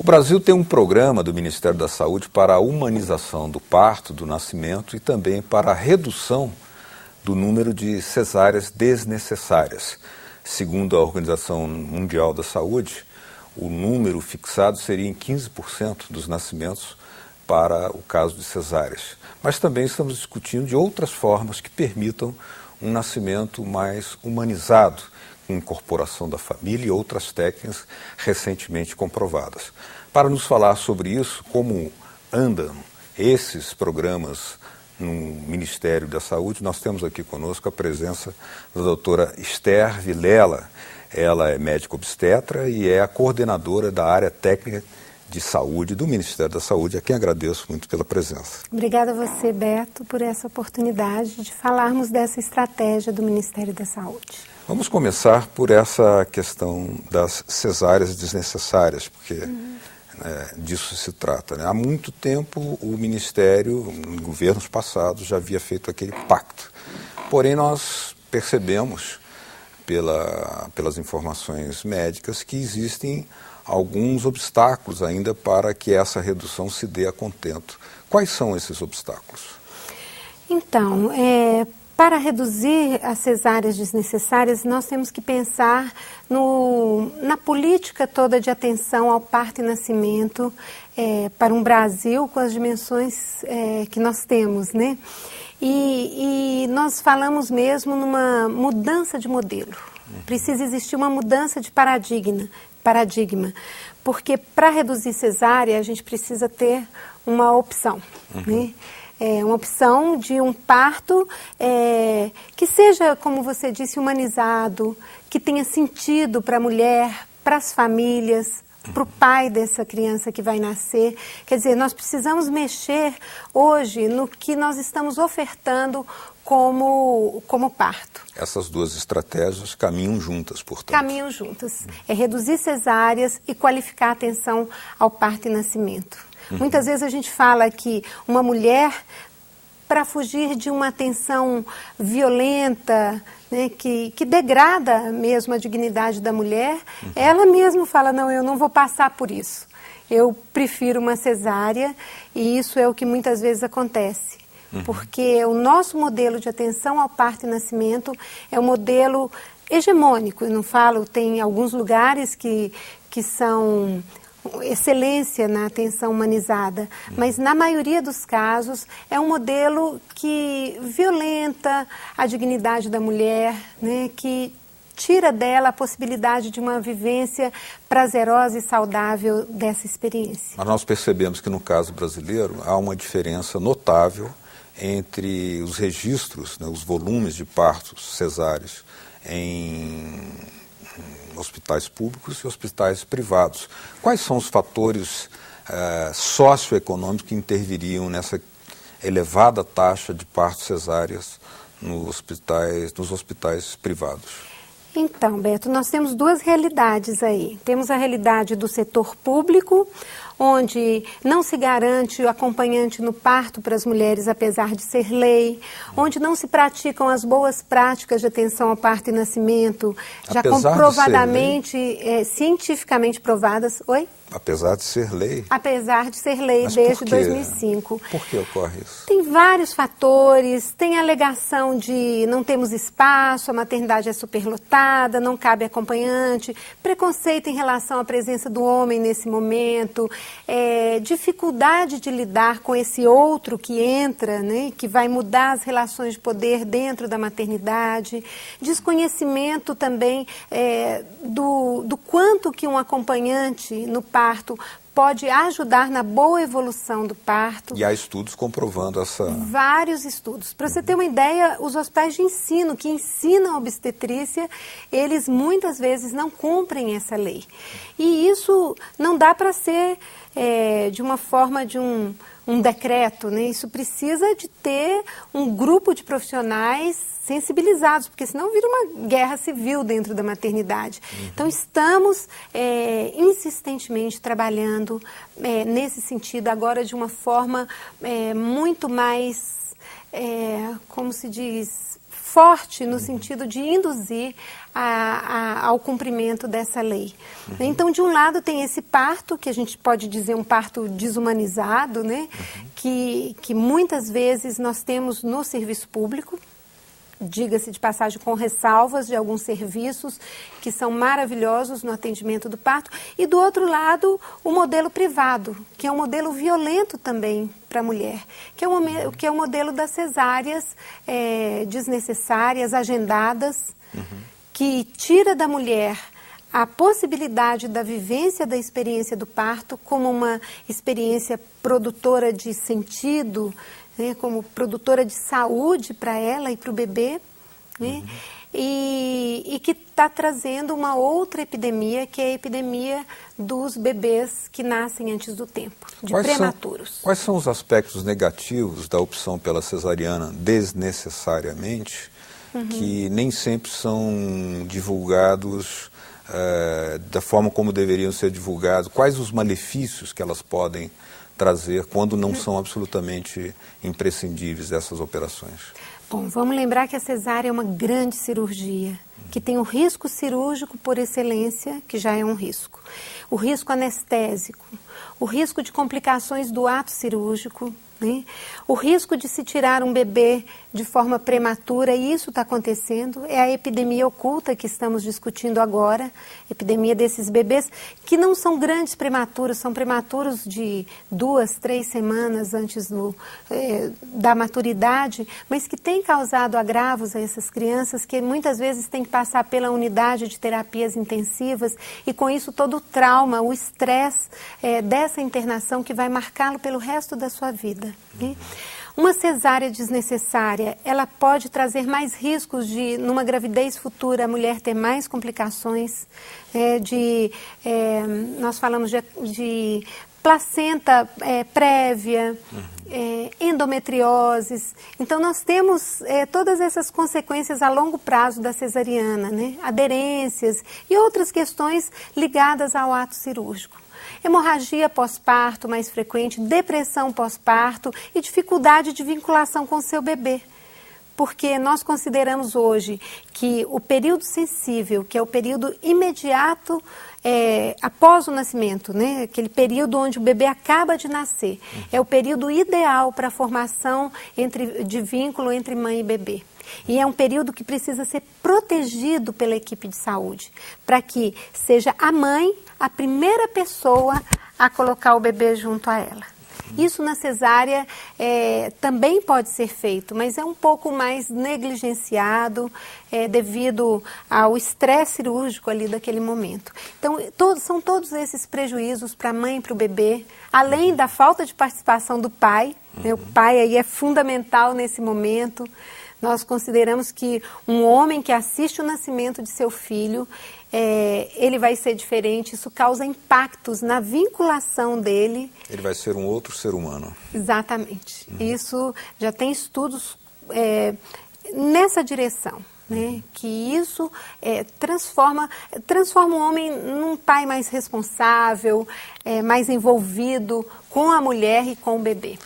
Brasil tem um programa do Ministério da Saúde para a humanização do parto, do nascimento e também para a redução do número de cesáreas desnecessárias. Segundo a Organização Mundial da Saúde, o número fixado seria em 15% dos nascimentos para o caso de cesáreas. Mas também estamos discutindo de outras formas que permitam um nascimento mais humanizado, com incorporação da família e outras técnicas recentemente comprovadas. Para nos falar sobre isso, como andam esses programas no Ministério da Saúde, nós temos aqui conosco a presença da doutora Esther Vilela. Ela é médica obstetra e é a coordenadora da área técnica de saúde do Ministério da Saúde, a quem agradeço muito pela presença. Obrigada a você, Beto, por essa oportunidade de falarmos dessa estratégia do Ministério da Saúde. Vamos começar por essa questão das cesáreas desnecessárias, porque disso se trata, né? Há muito tempo o Ministério, em governos passados, já havia feito aquele pacto. Porém, nós percebemos, pelas informações médicas, que existem alguns obstáculos ainda para que essa redução se dê a contento. Quais são esses obstáculos? Então, para reduzir as cesáreas desnecessárias, nós temos que pensar na política toda de atenção ao parto e nascimento para um Brasil com as dimensões que nós temos, né? E nós falamos mesmo numa mudança de modelo. Precisa existir uma mudança de paradigma, porque para reduzir cesárea a gente precisa ter uma opção, né? Uma opção de um parto que seja, como você disse, humanizado, que tenha sentido para a mulher, para as famílias, para o pai dessa criança que vai nascer. Quer dizer, nós precisamos mexer hoje no que nós estamos ofertando como parto. Essas duas estratégias caminham juntas, portanto. Caminham juntas. É reduzir cesáreas e qualificar a atenção ao parto e nascimento. Muitas vezes a gente fala que uma mulher, para fugir de uma atenção violenta, né, que degrada mesmo a dignidade da mulher, ela mesma fala, não, eu não vou passar por isso. Eu prefiro uma cesárea, e isso é o que muitas vezes acontece. Porque o nosso modelo de atenção ao parto e nascimento é um modelo hegemônico. Eu não falo, tem alguns lugares que são excelência na atenção humanizada, mas na maioria dos casos é um modelo que violenta a dignidade da mulher, né, que tira dela a possibilidade de uma vivência prazerosa e saudável dessa experiência. Mas nós percebemos que no caso brasileiro há uma diferença notável entre os registros, né, os volumes de partos cesáreos em hospitais públicos e hospitais privados. Quais são os fatores socioeconômicos que interviriam nessa elevada taxa de partos cesáreas nos hospitais privados? Então, Beto, nós temos duas realidades aí. Temos a realidade do setor público, onde não se garante o acompanhante no parto para as mulheres, apesar de ser lei, onde não se praticam as boas práticas de atenção ao parto e nascimento, já comprovadamente, cientificamente provadas. Oi? Apesar de ser lei? Apesar de ser lei. Mas desde 2005. Por que ocorre isso? Tem vários fatores, tem a alegação de não temos espaço, a maternidade é superlotada, não cabe acompanhante, preconceito em relação à presença do homem nesse momento, dificuldade de lidar com esse outro que entra, né, que vai mudar as relações de poder dentro da maternidade, desconhecimento também do quanto que um acompanhante no parto pode ajudar na boa evolução do parto. E há estudos comprovando essa... Vários estudos. Para você ter uma ideia, os hospitais de ensino, que ensinam a obstetrícia, eles muitas vezes não cumprem essa lei. E isso não dá para ser de uma forma de um decreto, né? Isso precisa de ter um grupo de profissionais sensibilizados, porque senão vira uma guerra civil dentro da maternidade. Então, estamos insistentemente trabalhando nesse sentido, agora de uma forma muito mais, como se diz, forte no sentido de induzir ao cumprimento dessa lei. Então, de um lado, tem esse parto, que a gente pode dizer um parto desumanizado, né? Que muitas vezes nós temos no serviço público, diga-se de passagem com ressalvas de alguns serviços que são maravilhosos no atendimento do parto, e do outro lado o modelo privado, que é um modelo violento também para a mulher, que é o modelo das cesáreas desnecessárias, agendadas, que tira da mulher a possibilidade da vivência da experiência do parto como uma experiência produtora de sentido, né, como produtora de saúde para ela e para o bebê, né, e que está trazendo uma outra epidemia, que é a epidemia dos bebês que nascem antes do tempo, de prematuros. Quais são os aspectos negativos da opção pela cesariana desnecessariamente, que nem sempre são divulgados da forma como deveriam ser divulgados? Quais os malefícios que elas podem trazer quando não são absolutamente imprescindíveis dessas operações? Bom, vamos lembrar que a cesárea é uma grande cirurgia, que tem o risco cirúrgico por excelência, que já é um risco, o risco anestésico, o risco de complicações do ato cirúrgico, né? O risco de se tirar um bebê de forma prematura, e isso está acontecendo, é a epidemia oculta que estamos discutindo agora, epidemia desses bebês que não são grandes prematuros, são prematuros de 2, 3 semanas antes da maturidade, mas que têm causado agravos a essas crianças, que muitas vezes têm que passar pela unidade de terapias intensivas, e com isso todo o trauma, o estresse dessa internação que vai marcá-lo pelo resto da sua vida. Uma cesárea desnecessária, ela pode trazer mais riscos de, numa gravidez futura, a mulher ter mais complicações, nós falamos de placenta prévia, endometrioses. Então, nós temos todas essas consequências a longo prazo da cesariana, né? Aderências e outras questões ligadas ao ato cirúrgico. Hemorragia pós-parto mais frequente, depressão pós-parto e dificuldade de vinculação com o seu bebê. Porque nós consideramos hoje que o período sensível, que é o período imediato após o nascimento, né? Aquele período onde o bebê acaba de nascer, é o período ideal para a formação de vínculo entre mãe e bebê. E é um período que precisa ser protegido pela equipe de saúde, para que seja a mãe a primeira pessoa a colocar o bebê junto a ela. Isso na cesárea também pode ser feito, mas é um pouco mais negligenciado devido ao estresse cirúrgico ali daquele momento. Então, são todos esses prejuízos para a mãe e para o bebê, além da falta de participação do pai, né? O pai aí é fundamental nesse momento. Nós consideramos que um homem que assiste o nascimento de seu filho, ele vai ser diferente, isso causa impactos na vinculação dele. Ele vai ser um outro ser humano. Exatamente. Isso já tem estudos nessa direção, né? Que isso transforma o homem num pai mais responsável, mais envolvido com a mulher e com o bebê.